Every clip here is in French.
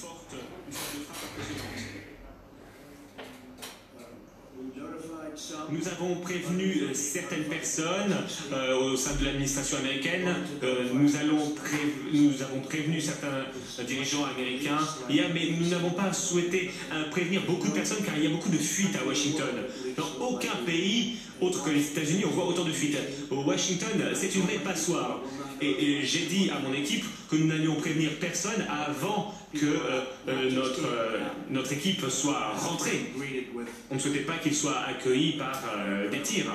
forte frappe impressionnante. Nous avons prévenu certaines personnes au sein de l'administration américaine. Nous avons prévenu certains dirigeants américains hier, mais nous n'avons pas souhaité prévenir beaucoup de personnes car il y a beaucoup de fuites à Washington. Dans aucun pays autre que les États-Unis, on voit autant de fuites. Washington, c'est une vraie passoire. Et j'ai dit à mon équipe que nous n'allions prévenir personne avant que notre équipe soit rentrée. On ne souhaitait pas qu'il soit accueilli par des tirs.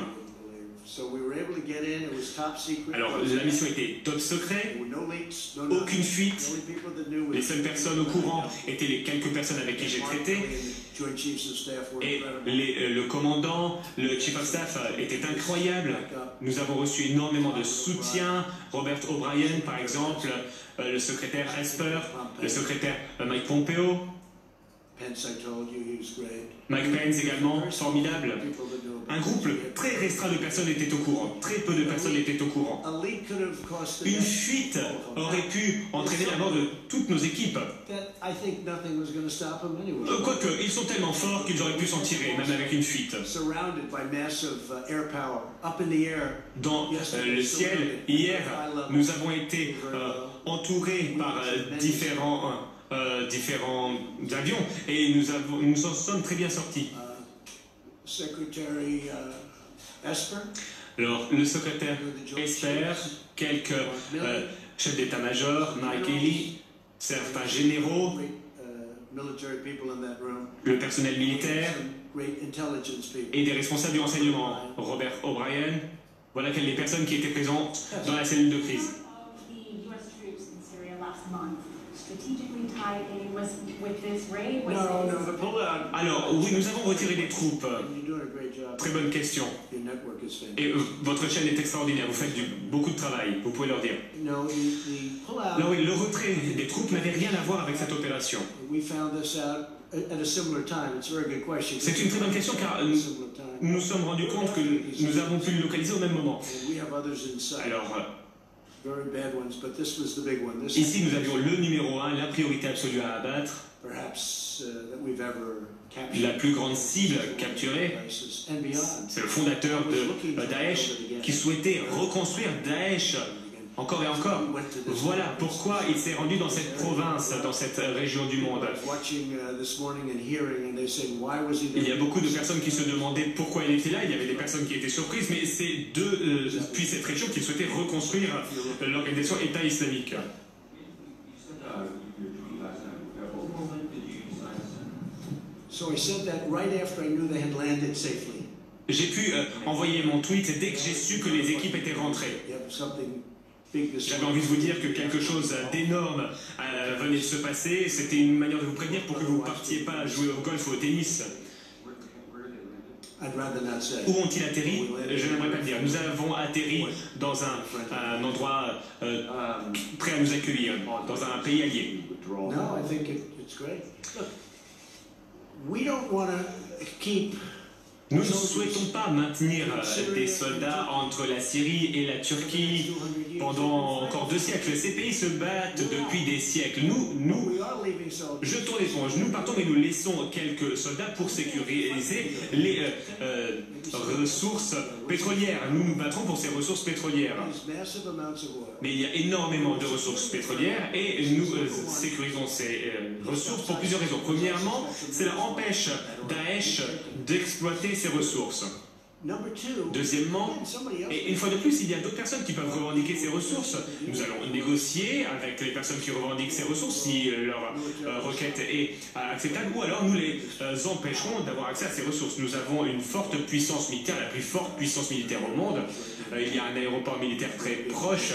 Alors la mission était top secret, aucune fuite. Les seules personnes au courant étaient les quelques personnes avec qui j'ai traité. Et le commandant, le chief of staff était incroyable. Nous avons reçu énormément de soutien. Robert O'Brien par exemple, le secrétaire Esper, le secrétaire Mike Pompeo. Mike Pence également, formidable. Un groupe très restreint de personnes était au courant, très peu de personnes étaient au courant. Une fuite aurait pu entraîner la mort de toutes nos équipes. Quoique, ils sont tellement forts qu'ils auraient pu s'en tirer, même avec une fuite. Dans le ciel, hier, nous avons été entourés par différents avions et nous en sommes très bien sortis. Alors, le secrétaire Esper, quelques chefs d'état-major, Mike Haley, certains généraux, le personnel militaire et des responsables du renseignement, Robert O'Brien, voilà quelles les personnes qui étaient présentes dans la cellule de crise. Alors, oui, nous avons retiré des troupes. Très bonne question. Et votre chaîne est extraordinaire, vous faites beaucoup de travail, vous pouvez leur dire. Alors oui, le retrait des troupes n'avait rien à voir avec cette opération. C'est une très bonne question car nous nous sommes rendus compte que nous avons pu le localiser au même moment. Alors, ici, nous avions le numéro 1, la priorité absolue à abattre, la plus grande cible capturée. C'est le fondateur de Daesh qui souhaitait reconstruire Daesh encore et encore. Voilà pourquoi il s'est rendu dans cette province, dans cette région du monde. Il y a beaucoup de personnes qui se demandaient pourquoi il était là. Il y avait des personnes qui étaient surprises, mais c'est depuis cette région qu'il souhaitait reconstruire l'organisation État islamique. J'ai pu envoyer mon tweet dès que j'ai su que les équipes étaient rentrées. J'avais envie de vous dire que quelque chose d'énorme venait de se passer. C'était une manière de vous prévenir pour que vous ne partiez pas jouer au golf ou au tennis. Où ont-ils atterri? Je n'aimerais pas le dire. Nous avons atterri dans un endroit prêt à nous accueillir, dans un pays allié. Nous ne souhaitons pas maintenir des soldats entre la Syrie et la Turquie pendant encore 2 siècles. Ces pays se battent depuis des siècles. Nous jetons l'éponge. Nous partons et nous laissons quelques soldats pour sécuriser les ressources pétrolières. Nous nous battrons pour ces ressources pétrolières. Mais il y a énormément de ressources pétrolières et nous sécurisons ces ressources pour plusieurs raisons. Premièrement, cela empêche Daesh d'exploiter ces ressources. Deuxièmement, et une fois de plus, il y a d'autres personnes qui peuvent revendiquer ces ressources. Nous allons négocier avec les personnes qui revendiquent ces ressources si leur requête est acceptable, ou alors nous les empêcherons d'avoir accès à ces ressources. Nous avons une forte puissance militaire, la plus forte puissance militaire au monde. Il y a un aéroport militaire très proche,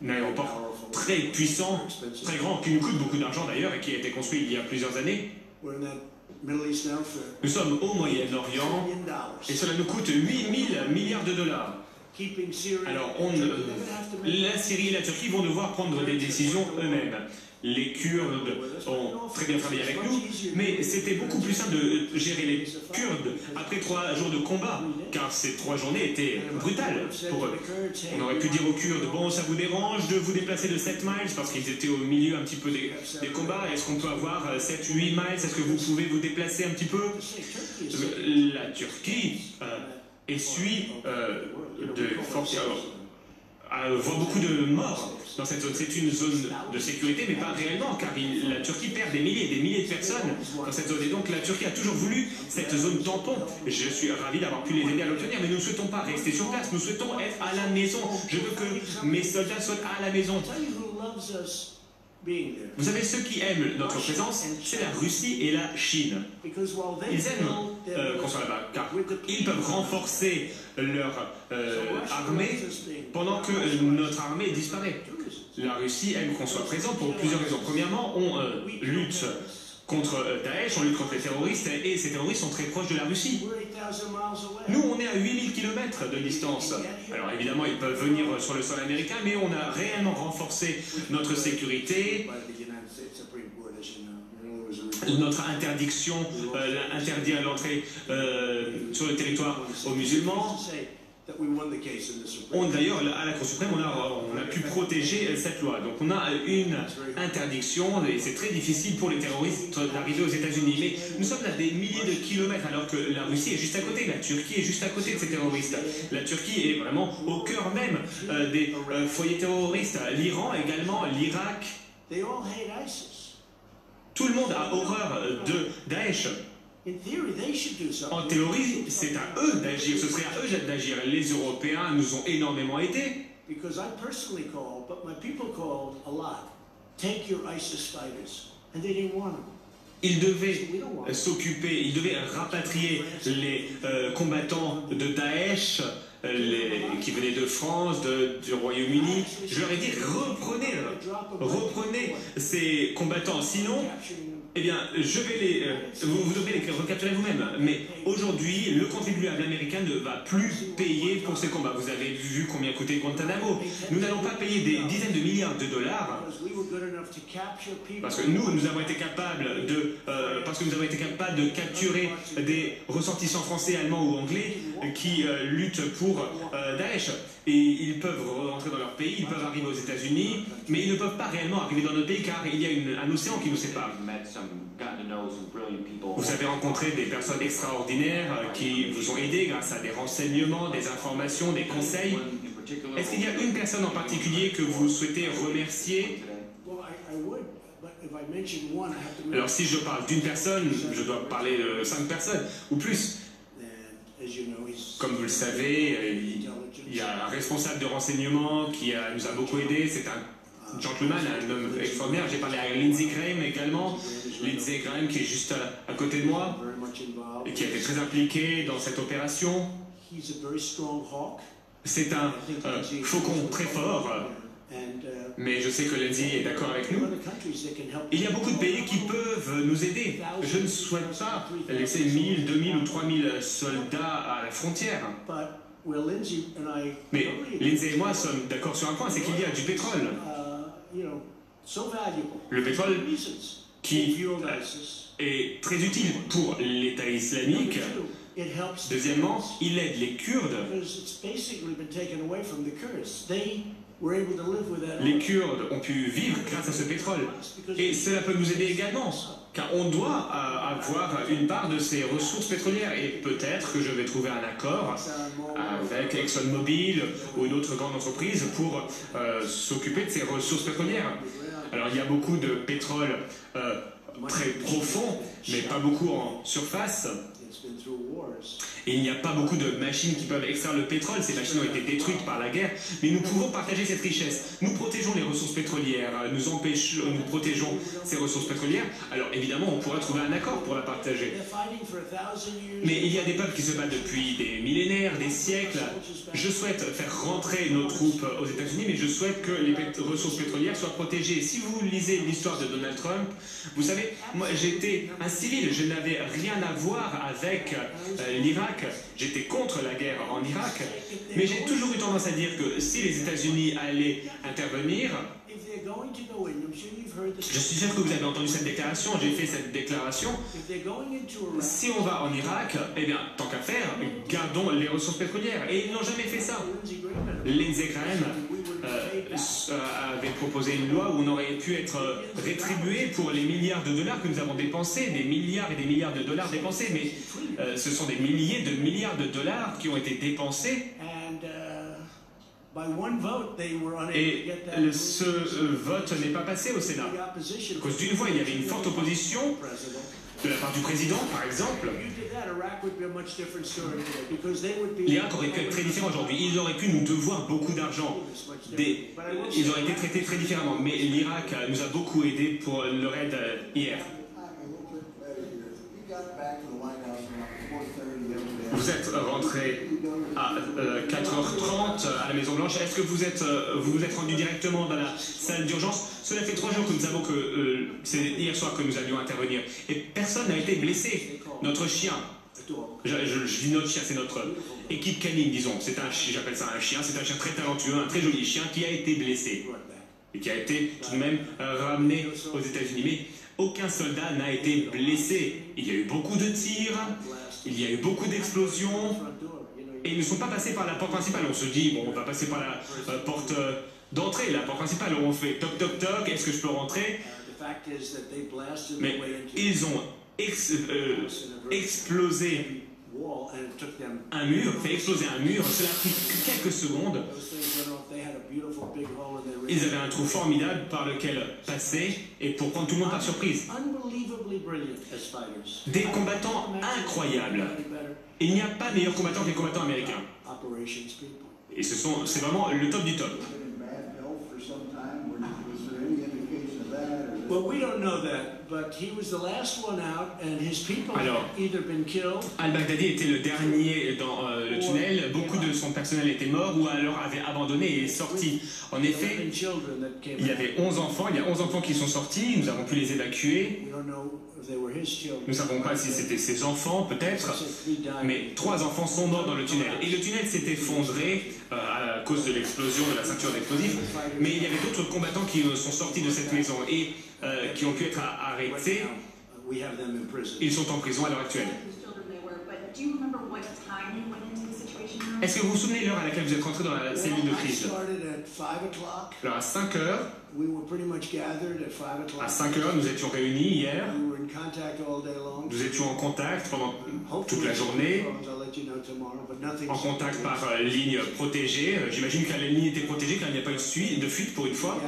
un aéroport très puissant, très grand, qui nous coûte beaucoup d'argent d'ailleurs et qui a été construit il y a plusieurs années. Nous sommes au Moyen-Orient et cela nous coûte 8 000 milliards de dollars. Alors, la Syrie et la Turquie vont devoir prendre des décisions eux-mêmes. Les Kurdes ont très bien travaillé avec nous, mais c'était beaucoup plus simple de gérer les Kurdes après 3 jours de combat, car ces 3 journées étaient brutales pour eux. On aurait pu dire aux Kurdes, bon, ça vous dérange de vous déplacer de 7 miles, parce qu'ils étaient au milieu un petit peu des combats, est-ce qu'on peut avoir 7-8 miles, est-ce que vous pouvez vous déplacer un petit peu? La Turquie essuie de fortes... voit beaucoup de morts dans cette zone. C'est une zone de sécurité, mais pas réellement, car la Turquie perd des milliers de personnes dans cette zone. Et donc la Turquie a toujours voulu cette zone tampon. Je suis ravi d'avoir pu les aider à l'obtenir, mais nous ne souhaitons pas rester sur place, nous souhaitons être à la maison. Je veux que mes soldats soient à la maison. Vous savez, ceux qui aiment notre présence, c'est la Russie et la Chine. Ils aiment qu'on soit là-bas, car ils peuvent renforcer leur armée pendant que notre armée disparaît. La Russie aime qu'on soit présent pour plusieurs raisons. Premièrement, on lutte contre Daesh, on lutte contre les terroristes, et ces terroristes sont très proches de la Russie. Nous, on est à 8000 km de distance. Alors évidemment, ils peuvent venir sur le sol américain, mais on a réellement renforcé notre sécurité, notre interdiction, interdire l'entrée sur le territoire aux musulmans. D'ailleurs, à la Cour suprême, on a pu protéger cette loi. Donc on a une interdiction, et c'est très difficile pour les terroristes d'arriver aux États-Unis. Mais nous sommes à des milliers de kilomètres, alors que la Russie est juste à côté, la Turquie est juste à côté de ces terroristes. La Turquie est vraiment au cœur même des foyers terroristes. L'Iran également, l'Irak. Tout le monde a horreur de Daesh. En théorie, c'est à eux d'agir, ce serait à eux d'agir. Les Européens nous ont énormément aidés. Ils devaient s'occuper, ils devaient rapatrier les combattants de Daesh, qui venaient de France, du Royaume-Uni. Je leur ai dit, reprenez ces combattants, sinon... Eh bien, vous devrez les recapturer vous-même. Mais aujourd'hui, le contribuable américain ne va plus payer pour ces combats. Vous avez vu combien coûtait Guantanamo. Nous n'allons pas payer des dizaines de milliards de dollars parce que nous avons été capables de capturer des ressortissants français, allemands ou anglais qui luttent pour Daesh. Et ils peuvent rentrer dans leur pays, ils peuvent arriver aux États-Unis, mais ils ne peuvent pas réellement arriver dans notre pays car il y a un océan qui nous sépare. Vous avez rencontré des personnes extraordinaires qui vous ont aidé grâce à des renseignements, des informations, des conseils. Est-ce qu'il y a une personne en particulier que vous souhaitez remercier? Alors si je parle d'une personne, je dois parler de 5 personnes ou plus. Comme vous le savez, il y a un responsable de renseignement qui nous a beaucoup aidé. C'est un gentleman, un homme extraordinaire. J'ai parlé à Lindsey Graham également. Lindsey Graham qui est juste à côté de moi et qui a été très impliqué dans cette opération. C'est un faucon très fort. Mais je sais que Lindsey est d'accord avec nous. Il y a beaucoup de pays qui peuvent nous aider. Je ne souhaite pas laisser 1000, 2000 ou 3000 soldats à la frontière. Mais Lindsey et moi sommes d'accord sur un point, c'est qu'il y a du pétrole. Le pétrole qui est très utile pour l'État islamique. Deuxièmement, il aide les Kurdes. Les Kurdes ont pu vivre grâce à ce pétrole. Et cela peut nous aider également, car on doit avoir une part de ces ressources pétrolières. Et peut-être que je vais trouver un accord avec ExxonMobil ou une autre grande entreprise pour s'occuper de ces ressources pétrolières. Alors il y a beaucoup de pétrole très profond, mais pas beaucoup en surface. Et il n'y a pas beaucoup de machines qui peuvent extraire le pétrole, ces machines ont été détruites par la guerre, mais nous pouvons partager cette richesse. Nous protégeons les ressources pétrolières, nous protégeons ces ressources pétrolières, alors évidemment on pourrait trouver un accord pour la partager. Mais il y a des peuples qui se battent depuis des millénaires, des siècles. Je souhaite faire rentrer nos troupes aux États-Unis, mais je souhaite que les ressources pétrolières soient protégées. Si vous lisez l'histoire de Donald Trump, vous savez, savez, moi j'étais un civil, je n'avais rien à voir avec l'Irak. J'étais contre la guerre en Irak, mais j'ai toujours eu tendance à dire que si les États-Unis allaient intervenir, je suis sûr que vous avez entendu cette déclaration, j'ai fait cette déclaration. Si on va en Irak, eh bien, tant qu'à faire, gardons les ressources pétrolières. Et ils n'ont jamais fait ça. Lindsey Graham avait proposé une loi où on aurait pu être rétribué pour les milliards de dollars que nous avons dépensés, des milliards et des milliards de dollars dépensés, mais ce sont des milliers de milliards de dollars qui ont été dépensés. Et ce vote n'est pas passé au Sénat. À cause d'une voix, il y avait une forte opposition de la part du président, par exemple. L'Irak aurait pu être très différent aujourd'hui. Ils auraient pu nous devoir beaucoup d'argent. Ils auraient été traités très différemment. Mais l'Irak nous a beaucoup aidés pour le raid hier. Vous êtes rentré à 4h30 à la Maison-Blanche. Est-ce que vous vous êtes rendu directement dans la salle d'urgence? Cela fait 3 jours que nous savons que c'est hier soir que nous allions intervenir. Et personne n'a été blessé. Notre chien, je dis notre chien, c'est notre équipe canine, disons. J'appelle ça un chien, c'est un chien très talentueux, un très joli chien qui a été blessé. Et qui a été tout de même ramené aux États-Unis. Mais aucun soldat n'a été blessé. Il y a eu beaucoup de tirs. Il y a eu beaucoup d'explosions et ils ne sont pas passés par la porte principale. On se dit, bon, on va passer par la porte d'entrée, la porte principale, où on fait toc toc toc, est-ce que je peux rentrer? Mais ils ont explosé un mur, fait exploser un mur, cela a pris quelques secondes. Ils avaient un trou formidable par lequel passer et pour prendre tout le monde par surprise. Des combattants incroyables. Il n'y a pas meilleur combattant que les combattants américains. Et c'est vraiment le top du top. Alors, al-Baghdadi était le dernier dans le tunnel. Beaucoup de son personnel était mort ou alors avait abandonné et est sorti. En effet, il y avait 11 enfants. Il y a 11 enfants qui sont sortis. Nous avons pu les évacuer. Nous ne savons pas si c'était ses enfants, peut-être. Mais 3 enfants sont morts dans le tunnel. Et le tunnel s'est effondré à cause de l'explosion de la ceinture d'explosifs. Mais il y avait d'autres combattants qui sont sortis de cette maison et qui ont pu être arrêtés. Ils sont en prison à l'heure actuelle. Est-ce que vous vous souvenez l'heure à laquelle vous êtes rentré dans la cellule de crise? Alors à 5 heures, nous étions réunis hier. Nous étions en contact pendant toute la journée, en contact par ligne protégée. J'imagine que la ligne était protégée car il n'y a pas eu de fuite pour une fois.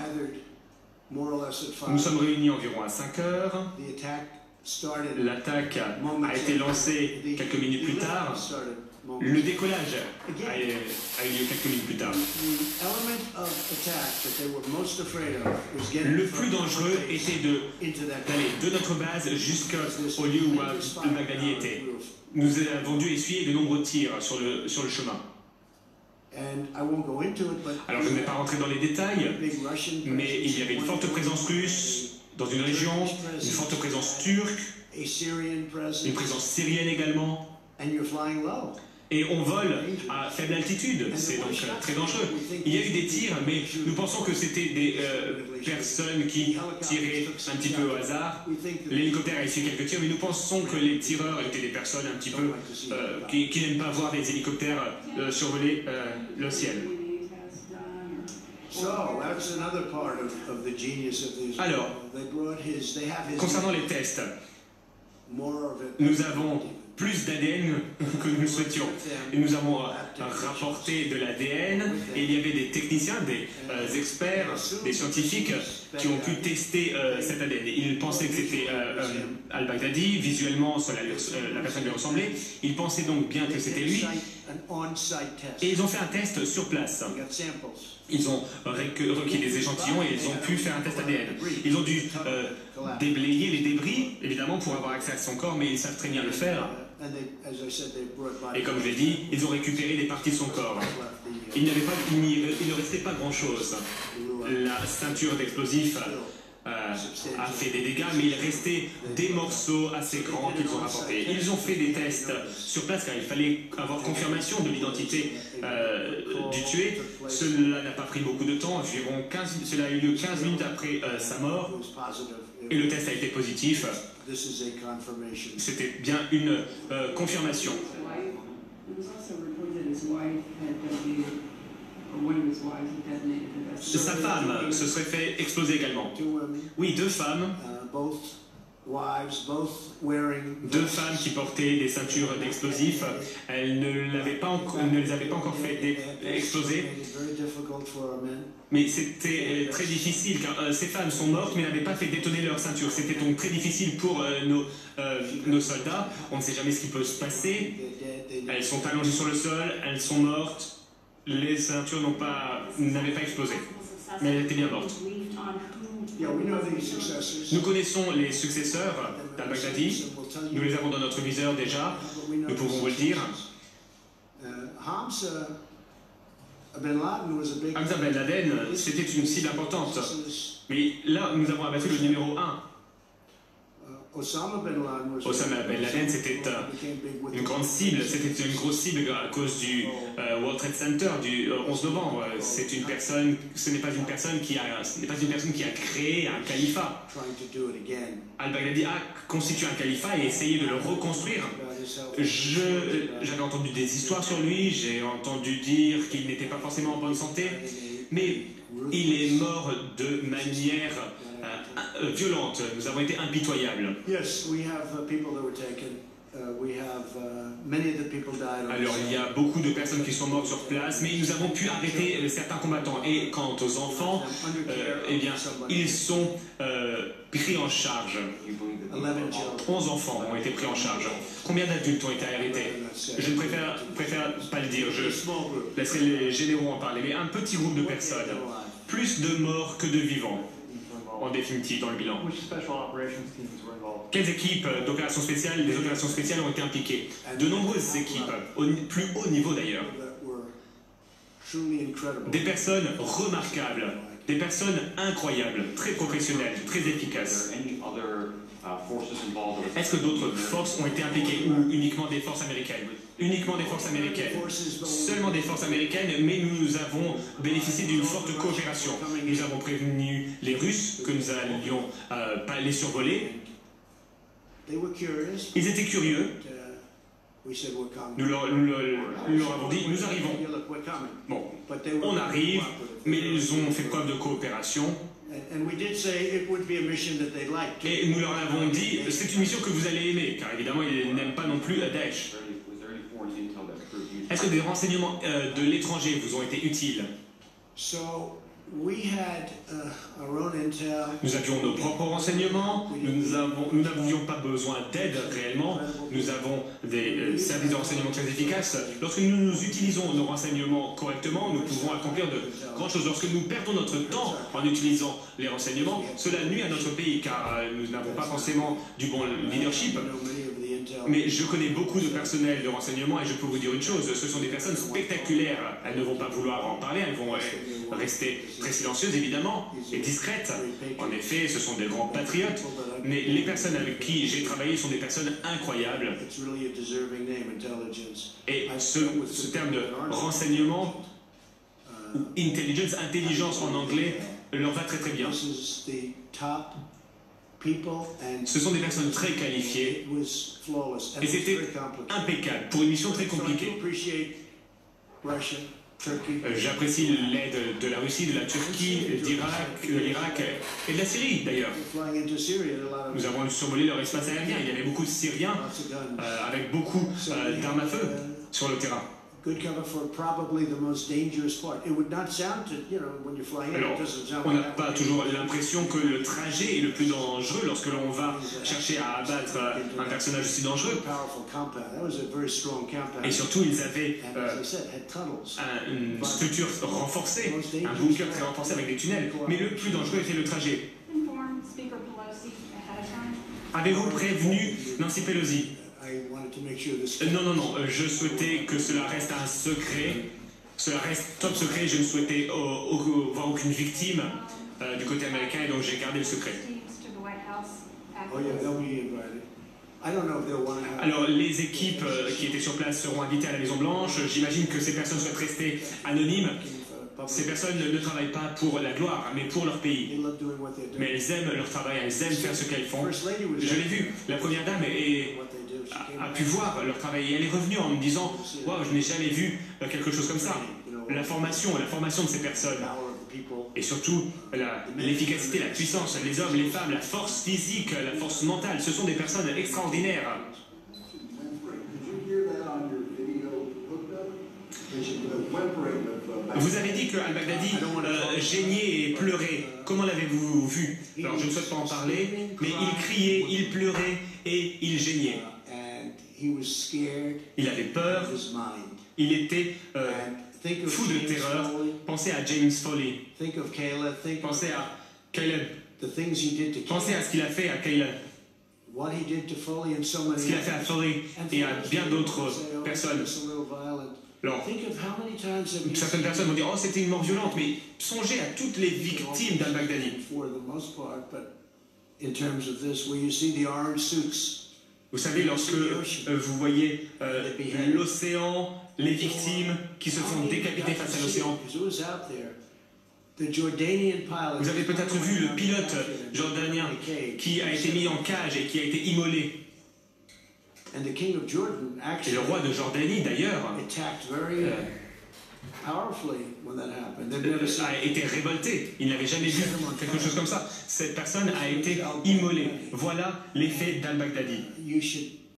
Nous sommes réunis environ à 5 heures. L'attaque a été lancée quelques minutes plus tard. Le décollage a eu lieu quelques minutes plus tard. Le plus dangereux était d'aller de notre base jusqu'au lieu où al-Baghdadi était. Nous avons dû essuyer de nombreux tirs sur le chemin. Alors je ne vais pas rentrer dans les détails, mais il y avait une forte présence russe dans une région, une forte présence turque, une présence syrienne également. Et on vole à faible altitude, c'est donc très dangereux. Il y a eu des tirs, mais nous pensons que c'était des personnes qui tiraient un petit peu au hasard. L'hélicoptère a essuyé quelques tirs, mais nous pensons que les tireurs étaient des personnes un petit peu qui n'aiment pas voir des hélicoptères survoler le ciel. Alors, concernant les tests, nous avons plus d'ADN que nous souhaitions. Et nous avons rapporté de l'ADN et il y avait des techniciens, des experts, des scientifiques qui ont pu tester cet ADN. Ils pensaient que c'était al-Baghdadi, visuellement la personne lui ressemblait. Ils pensaient donc bien que c'était lui. Et ils ont fait un test sur place. Ils ont requis des échantillons et ils ont pu faire un test ADN. Ils ont dû déblayer les débris, évidemment, pour avoir accès à son corps, mais ils savent très bien le faire. Et comme je l'ai dit, ils ont récupéré des parties de son corps. Il ne restait pas grand-chose. La ceinture d'explosifs a fait des dégâts, mais il restait des morceaux assez grands qu'ils ont rapportés. Ils ont fait des tests sur place car il fallait avoir confirmation de l'identité du tué. Cela n'a pas pris beaucoup de temps, environ 15, cela a eu lieu 15 minutes après sa mort, et le test a été positif. C'était bien une confirmation. Sa femme se serait fait exploser également. Oui, deux femmes. Deux femmes qui portaient des ceintures d'explosifs. Elles ne les avaient pas encore fait exploser. Mais c'était très difficile car ces femmes sont mortes mais n'avaient pas fait détonner leur ceinture. C'était donc très difficile pour nos soldats. On ne sait jamais ce qui peut se passer. Elles sont allongées sur le sol, elles sont mortes. Les ceintures n'avaient pas explosé, mais elles étaient bien mortes. Nous connaissons les successeurs d'al-Baghdadi, nous les avons dans notre viseur déjà, nous pouvons vous le dire. Hamza Ben Laden, c'était une cible importante, mais là nous avons abattu le numéro 1. Osama Ben Laden, c'était une grande cible, c'était une grosse cible à cause du World Trade Center du 11 novembre. Ce n'est pas une personne qui a créé un califat. Al-Baghdadi a constitué un califat et essayé de le reconstruire. J'avais entendu des histoires sur lui, j'ai entendu dire qu'il n'était pas forcément en bonne santé, mais il est mort de manière violente. Nous avons été impitoyables. Alors il y a beaucoup de personnes qui sont mortes sur place, mais nous avons pu arrêter certains combattants. Et quant aux enfants, eh bien, ils sont pris en charge. 11 enfants ont été pris en charge. Combien d'adultes ont été arrêtés? Je ne préfère pas le dire, je laisserai les généraux en parler, mais un petit groupe de personnes. Plus de morts que de vivants, en définitive, dans le bilan. Quelles équipes d'opérations spéciales, des opérations spéciales ont été impliquées? De nombreuses équipes, au plus haut niveau d'ailleurs. Des personnes remarquables, des personnes incroyables, très professionnelles, très efficaces. Est-ce que d'autres forces ont été impliquées ou uniquement des forces américaines? Uniquement des forces américaines. Seulement des forces américaines, mais nous avons bénéficié d'une forte coopération. Nous avons prévenu les Russes que nous allions pas les survoler. Ils étaient curieux. Nous leur avons dit, nous arrivons. Bon, on arrive, mais ils ont fait preuve de coopération. Et nous leur avons dit, c'est une mission que vous allez aimer, car évidemment, ils n'aiment pas non plus Daesh. Est-ce que des renseignements de l'étranger vous ont été utiles? Nous avions nos propres renseignements, nous n'avions pas besoin d'aide réellement, nous avons des services de renseignement très efficaces. Lorsque nous utilisons nos renseignements correctement, nous pouvons accomplir de grandes choses. Lorsque nous perdons notre temps en utilisant les renseignements, cela nuit à notre pays car nous n'avons pas forcément du bon leadership. Mais je connais beaucoup de personnel de renseignement et je peux vous dire une chose, ce sont des personnes spectaculaires. Elles ne vont pas vouloir en parler, elles vont rester très silencieuses évidemment et discrètes. En effet, ce sont des grands patriotes, mais les personnes avec qui j'ai travaillé sont des personnes incroyables. Et ce terme de renseignement, ou intelligence en anglais, leur va très très bien. Ce sont des personnes très qualifiées et c'était impeccable pour une mission très compliquée. J'apprécie l'aide de la Russie, de la Turquie, d'Irak, de l'Irak et de la Syrie d'ailleurs. Nous avons survolé leur espace aérien. Il y avait beaucoup de Syriens avec beaucoup d'armes à feu sur le terrain. Alors, on n'a pas toujours l'impression que le trajet est le plus dangereux lorsque l'on va chercher à abattre un personnage aussi dangereux. Et surtout, ils avaient une structure renforcée, un bunker très renforcé avec des tunnels. Mais le plus dangereux était le trajet. Avez-vous prévenu Nancy Pelosi? Non, je souhaitais que cela reste un secret. Cela reste top secret, je ne souhaitais voir aucune victime. du côté américain, et donc j'ai gardé le secret. Alors, les équipes qui étaient sur place seront invitées à la Maison Blanche. J'imagine que ces personnes souhaitent rester anonymes. Ces personnes ne travaillent pas pour la gloire, mais pour leur pays. Mais elles aiment leur travail, elles aiment faire ce qu'elles font. Je l'ai vu, la première dame a pu voir leur travail. Et elle est revenue en me disant « Waouh, je n'ai jamais vu quelque chose comme ça ». La formation de ces personnes. Et surtout, l'efficacité, la puissance, les hommes, les femmes, la force physique, la force mentale, ce sont des personnes extraordinaires. Vous avez dit que Al-Baghdadi geignait et pleurait. Comment l'avez-vous vu? Alors, je ne souhaite pas en parler, mais il criait, il pleurait et il geignait. Il avait peur, il était fou de terreur. Pensez à James Foley. Pensez à Caleb. Pensez à ce qu'il a fait à Caleb. Ce qu'il a fait à Foley et à bien d'autres personnes. Alors, certaines personnes vont dire « Oh, c'était une mort violente », mais songez à toutes les victimes d'Al-Baghdadi. Vous savez, lorsque vous voyez l'océan, les victimes qui se font décapiter face à l'océan, vous avez peut-être vu le pilote jordanien qui a été mis en cage et qui a été immolé. Et le roi de Jordanie, d'ailleurs, a été révolté. Il n'avait jamais vu quelque chose comme ça. Cette personne a été immolée. Voilà l'effet d'Al-Baghdadi.